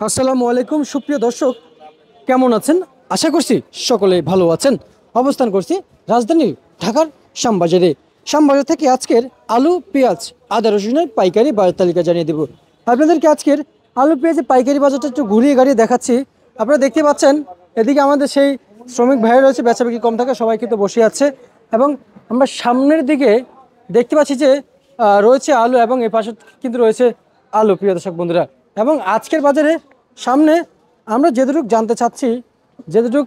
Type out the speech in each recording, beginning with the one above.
আসসালামু আলাইকুম সুপ্রিয় দর্শক, কেমন আছেন? আশা করছি সকলেই ভালো আছেন। অবস্থান করছি রাজধানী ঢাকার শ্যামবাজারে। শ্যামবাজার থেকে আজকের আলু, পেঁয়াজ, আদা, রসুনের পাইকারি বাজার তালিকা জানিয়ে দেব আপনাদেরকে। আজকের আলু পেঁয়াজের পাইকারি বাজারটা একটু ঘুরিয়ে গাড়িয়ে দেখাচ্ছি। আপনারা দেখতে পাচ্ছেন এদিকে আমাদের সেই শ্রমিক ভাইরা রয়েছে, বেচাবিক্রি কম থাকে, সবাই কিন্তু বসে আছে। এবং আমরা সামনের দিকে দেখতে পাচ্ছি যে রয়েছে আলু, এবং এ পাশে কিন্তু রয়েছে আলু, প্রিয় দর্শক বন্ধুরা। এবং আজকের বাজারে সামনে আমরা যেটুকু জানতে চাচ্ছি, যেটুকু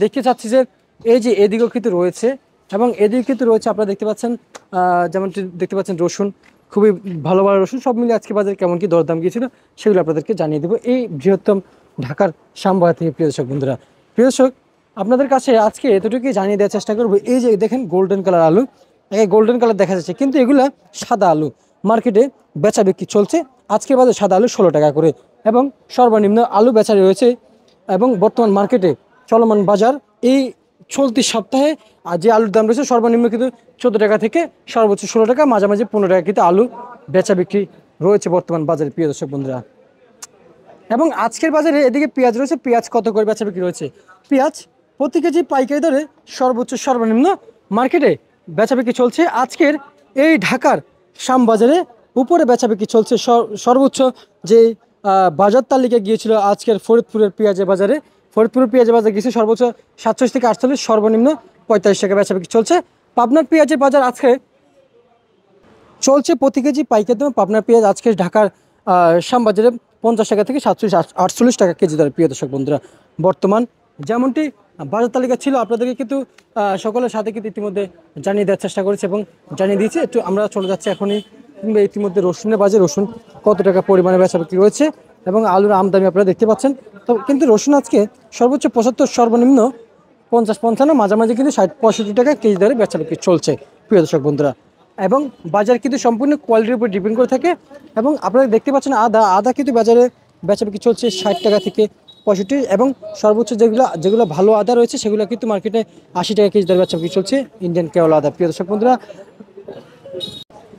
দেখতে চাচ্ছি যে এই যে এদিকেও কিন্তু রয়েছে, এবং এদিকে কিন্তু রয়েছে আপনারা দেখতে পাচ্ছেন, যেমন দেখতে পাচ্ছেন রসুন, খুবই ভালো ভালো রসুন। সব মিলিয়ে আজকে বাজারে কেমন কি দরদাম গিয়েছিল সেগুলো আপনাদেরকে জানিয়ে দেবো এই বৃহত্তম ঢাকার শ্যামবাজার থেকে। প্রিয় দর্শক বন্ধুরা, প্রিয় দর্শক, আপনাদের কাছে আজকে এতটুকুই জানিয়ে দেওয়ার চেষ্টা করবো। এই যে দেখেন গোল্ডেন কালার আলু, গোল্ডেন কালার দেখা যাচ্ছে, কিন্তু এগুলা সাদা আলু। মার্কেটে বেচা বিক্রি চলছে আজকে বাজারে সাদা আলু 16 টাকা করে, এবং সর্বনিম্ন আলু বেচা রয়েছে। এবং বর্তমান মার্কেটে চলমান বাজার এই চলতি সপ্তাহে যে আলুর দাম রয়েছে সর্বনিম্ন কিন্তু 14 টাকা থেকে সর্বোচ্চ 16 টাকা, মাঝামাঝি 15 টাকা কিন্তু আলু বেচা বিক্রি রয়েছে বর্তমান বাজারে, প্রিয় দর্শক বন্ধুরা। এবং আজকের বাজারে এদিকে পেঁয়াজ রয়েছে, পেঁয়াজ কত করে বেচা বিক্রি রয়েছে? পেঁয়াজ প্রতি কেজি পাইকারি দরে সর্বোচ্চ সর্বনিম্ন মার্কেটে বেচা বিক্রি চলছে আজকের এই ঢাকার শ্যামবাজারে। উপরে বেচা বিক্রি চলছে সর্বোচ্চ যে বাজার তালিকা গিয়েছিল আজকের ফরিদপুরের পেঁয়াজের বাজারে। ফরিদপুরের পেঁয়াজের বাজারে গিয়েছে সর্বোচ্চ 47 থেকে 48, সর্বনিম্ন 45 টাকা বেচা বিক্রি চলছে। পাবনার পেঁয়াজের বাজার আজকে চলছে প্রতি কেজি পাইকারি দামে পাবনার পেঁয়াজ আজকে ঢাকার শ্যামবাজারে 50 টাকা থেকে 47-48 টাকা কেজি দরে, প্রিয় দর্শক বন্ধুরা। বর্তমান যেমনটি বাজার তালিকা ছিল আপনাদেরকে কিন্তু সকলের সাথে কিন্তু ইতিমধ্যে জানিয়ে দেওয়ার চেষ্টা করেছে এবং জানিয়ে দিয়েছে। একটু আমরা চলে যাচ্ছি এখনই ইতিমধ্যে রসুনের বাজারে, রসুন কত টাকা পরিমাণে বেচা বিক্রি রয়েছে এবং আলুর আমদানি আপনারা দেখতে পাচ্ছেন। তো কিন্তু রসুন আজকে সর্বোচ্চ 75, সর্বনিম্ন 50-55, মাঝামাঝি কিন্তু 60-65 টাকা কেজি দরে বেচা বিক্রি চলছে, প্রিয় দর্শক বন্ধুরা। এবং বাজার কিন্তু সম্পূর্ণ কোয়ালিটির উপর ডিপেন্ড করে থাকে। এবং আপনারা দেখতে পাচ্ছেন আদা কিন্তু বাজারে বেচা বিক্রি চলছে 60 টাকা থেকে 65, এবং সর্বোচ্চ যেগুলো ভালো আদা রয়েছে সেগুলো কিন্তু মার্কেটে 80 টাকা কেজি দরে বেচা বিক্রি চলছে, ইন্ডিয়ান কেওলা আদা, প্রিয় দর্শক বন্ধুরা।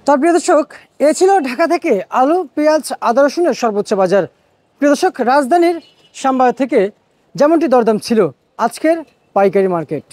তার প্রিয় দর্শক, এ ছিল ঢাকা থেকে আলু, পেঁয়াজ, আদা, রসুনের সর্বোচ্চ বাজার। প্রিয় দর্শক, রাজধানীর শ্যামবাজার থেকে যেমনটি দরদাম ছিল আজকের পাইকারি মার্কেট।